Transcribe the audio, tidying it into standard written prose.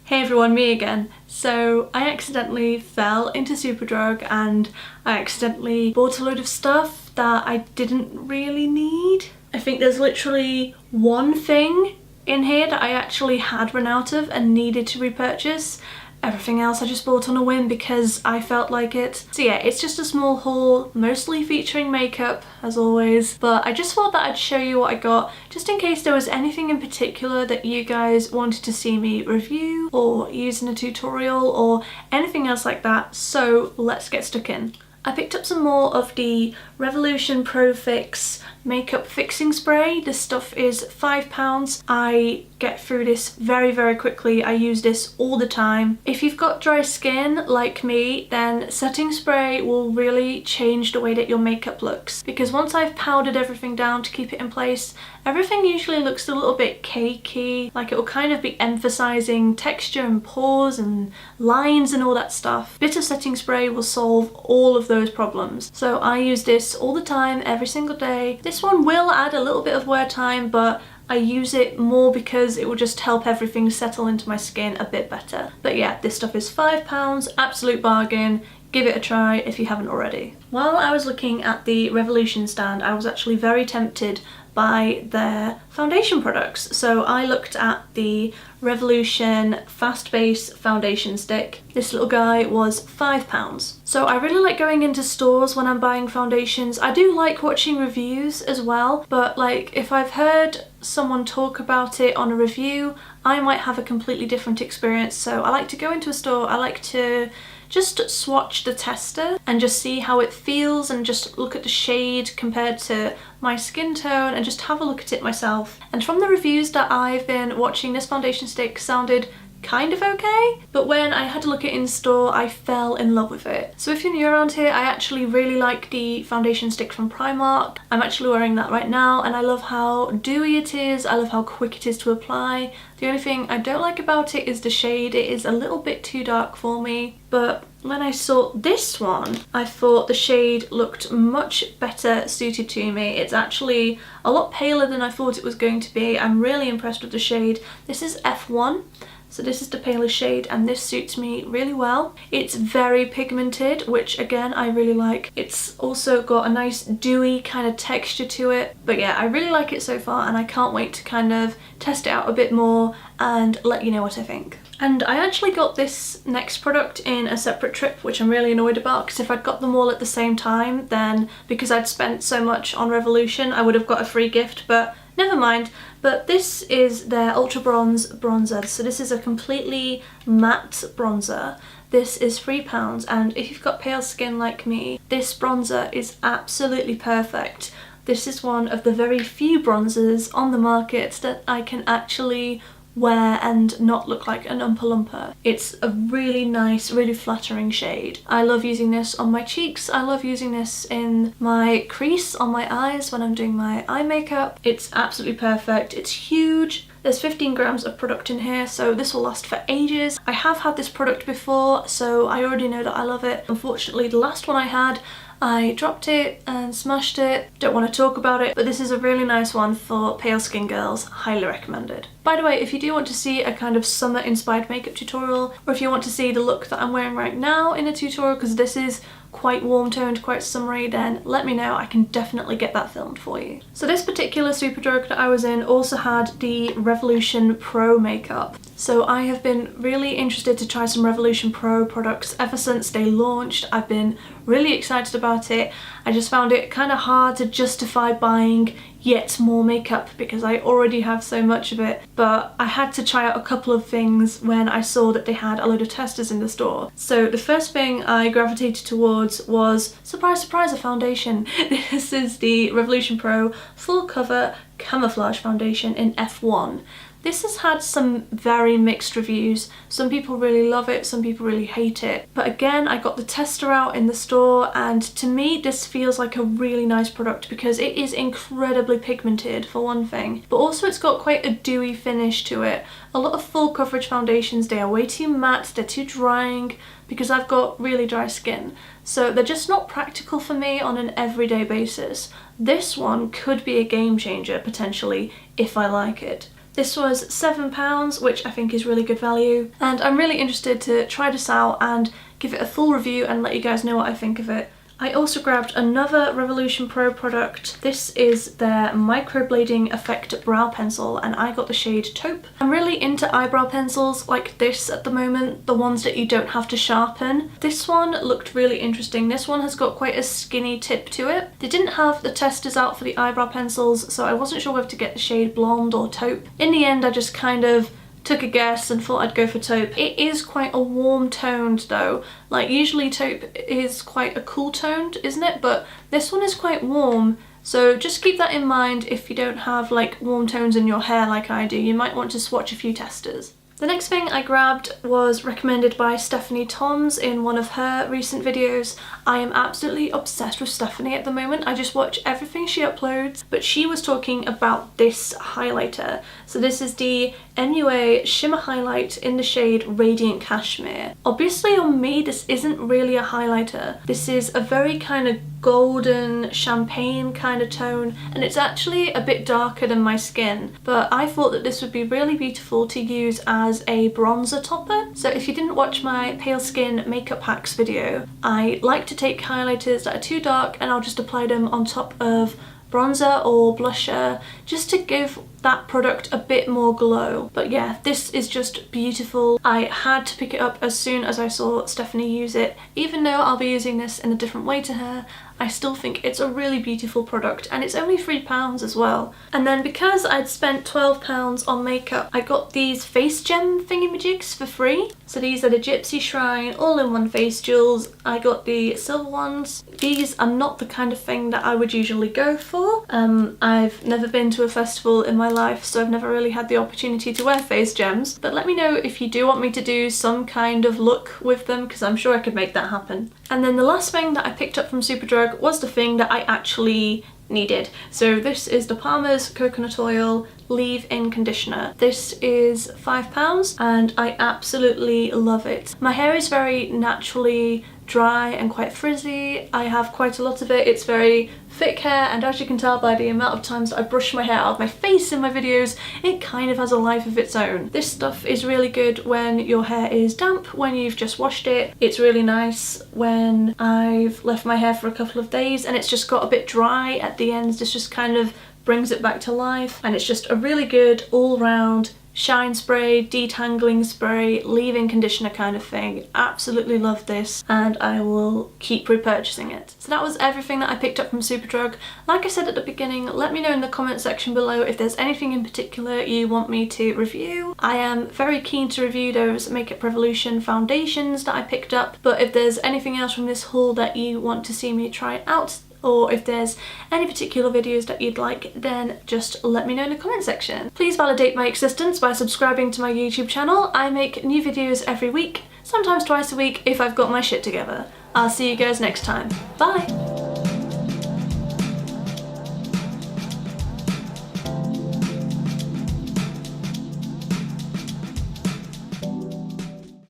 Hey everyone, me again. So I accidentally fell into Superdrug and I accidentally bought a load of stuff that I didn't really need. I think there's literally one thing in here that I actually had run out of and needed to repurchase. Everything else I just bought on a whim because I felt like it. So yeah, it's just a small haul, mostly featuring makeup as always, but I just thought that I'd show you what I got just in case there was anything in particular that you guys wanted to see me review or use in a tutorial or anything else like that. So let's get stuck in. I picked up some more of the Revolution Pro Fix makeup fixing spray. This stuff is £5. I get through this very quickly. I use this all the time. If you've got dry skin like me, then setting spray will really change the way that your makeup looks, because once I've powdered everything down to keep it in place, everything usually looks a little bit cakey, like it will kind of be emphasizing texture and pores and lines and all that stuff. A bit of setting spray will solve all of those problems. So I use this all the time, every single day. This one will add a little bit of wear time, but I use it more because it will just help everything settle into my skin a bit better. But yeah, this stuff is £5, absolute bargain. Give it a try if you haven't already. While I was looking at the Revolution stand, I was actually very tempted by their foundation products. So I looked at the Revolution Fast Base Foundation Stick. This little guy was £5. So I really like going into stores when I'm buying foundations. I do like watching reviews as well, but like if I've heard someone talk about it on a review, I might have a completely different experience. So I like to go into a store, I like to just swatch the tester and just see how it feels and just look at the shade compared to my skin tone and just have a look at it myself. And from the reviews that I've been watching, this foundation stick sounded kind of okay, but when I had to look at it in store, I fell in love with it. So if you're new around here, I actually really like the foundation stick from Primark. I'm actually wearing that right now and I love how dewy it is, I love how quick it is to apply. The only thing I don't like about it is the shade. It is a little bit too dark for me, but when I saw this one, I thought the shade looked much better suited to me. It's actually a lot paler than I thought it was going to be. I'm really impressed with the shade. This is F1. So this is the palest shade and this suits me really well. It's very pigmented, which again I really like. It's also got a nice dewy kind of texture to it. But yeah, I really like it so far and I can't wait to kind of test it out a bit more and let you know what I think. And I actually got this next product in a separate trip, which I'm really annoyed about, because if I'd got them all at the same time, then because I'd spent so much on Revolution, I would have got a free gift, but never mind. But this is their Ultra Bronze bronzer. So this is a completely matte bronzer. This is £3, and if you've got pale skin like me, this bronzer is absolutely perfect. This is one of the very few bronzers on the market that I can actually wear and not look like an Oompa Loompa. It's a really nice, really flattering shade. I love using this on my cheeks. I love using this in my crease on my eyes when I'm doing my eye makeup. It's absolutely perfect. It's huge. There's 15 grams of product in here, so this will last for ages. I have had this product before, so I already know that I love it. Unfortunately, the last one I had, I dropped it and smashed it. Don't want to talk about it, but this is a really nice one for pale skin girls. Highly recommended. By the way, if you do want to see a kind of summer inspired makeup tutorial, or if you want to see the look that I'm wearing right now in a tutorial, because this is quite warm toned, quite summery, then let me know. I can definitely get that filmed for you. So this particular Superdrug that I was in also had the Revolution Pro makeup. So I have been really interested to try some Revolution Pro products ever since they launched. I've been really excited about it. I just found it kind of hard to justify buying yet more makeup because I already have so much of it, but I had to try out a couple of things when I saw that they had a load of testers in the store. So the first thing I gravitated towards was, surprise surprise, a foundation. This is the Revolution Pro Full Cover Camouflage Foundation in F1. This has had some very mixed reviews. Some people really love it, some people really hate it. But again, I got the tester out in the store and to me this feels like a really nice product because it is incredibly pigmented for one thing, but also it's got quite a dewy finish to it. A lot of full coverage foundations, they are way too matte, they're too drying because I've got really dry skin. So they're just not practical for me on an everyday basis. This one could be a game changer potentially if I like it. This was £7, which I think is really good value, and I'm really interested to try this out and give it a full review and let you guys know what I think of it. I also grabbed another Revolution Pro product. This is their microblading effect brow pencil, and I got the shade Taupe. I'm really into eyebrow pencils like this at the moment, the ones that you don't have to sharpen. This one looked really interesting. This one has got quite a skinny tip to it. They didn't have the testers out for the eyebrow pencils, so I wasn't sure whether to get the shade Blonde or Taupe. In the end, I just kind of took a guess and thought I'd go for Taupe. It is quite a warm toned though. Like usually Taupe is quite a cool toned, isn't it? But this one is quite warm. So just keep that in mind if you don't have like warm tones in your hair like I do. You might want to swatch a few testers. The next thing I grabbed was recommended by Stephanie Toms in one of her recent videos. I am absolutely obsessed with Stephanie at the moment. I just watch everything she uploads, but she was talking about this highlighter. So this is the NUA Shimmer Highlight in the shade Radiant Cashmere. Obviously on me this isn't really a highlighter. This is a very kind of golden champagne kind of tone, and it's actually a bit darker than my skin, but I thought that this would be really beautiful to use as a bronzer topper. So if you didn't watch my pale skin makeup hacks video, I like to take highlighters that are too dark and I'll just apply them on top of bronzer or blusher just to give that product a bit more glow. But yeah, this is just beautiful. I had to pick it up as soon as I saw Stephanie use it. Even though I'll be using this in a different way to her, I still think it's a really beautiful product, and it's only £3 as well. And then because I'd spent £12 on makeup, I got these face gem thingamajigs for free. So these are the Gypsy Shrine all-in-one face jewels. I got the silver ones. These are not the kind of thing that I would usually go for. I've never been to a festival in my life, so I've never really had the opportunity to wear face gems, but let me know if you do want me to do some kind of look with them, because I'm sure I could make that happen. And then the last thing that I picked up from Superdrug was the thing that I actually needed. So this is the Palmer's Coconut Oil Leave-In Conditioner. This is £5 and I absolutely love it. My hair is very naturally dry and quite frizzy. I have quite a lot of it. It's very thick hair, and as you can tell by the amount of times that I brush my hair out of my face in my videos, it kind of has a life of its own. This stuff is really good when your hair is damp, when you've just washed it. It's really nice when I've left my hair for a couple of days and it's just got a bit dry at the ends. This just kind of brings it back to life, and it's just a really good all-round shine spray, detangling spray, leave-in conditioner kind of thing. Absolutely love this, and I will keep repurchasing it. So that was everything that I picked up from Superdrug. Like I said at the beginning, let me know in the comment section below if there's anything in particular you want me to review. I am very keen to review those Makeup Revolution foundations that I picked up, but if there's anything else from this haul that you want to see me try out, or if there's any particular videos that you'd like, then just let me know in the comment section. Please validate my existence by subscribing to my YouTube channel. I make new videos every week, sometimes twice a week if I've got my shit together. I'll see you guys next time. Bye!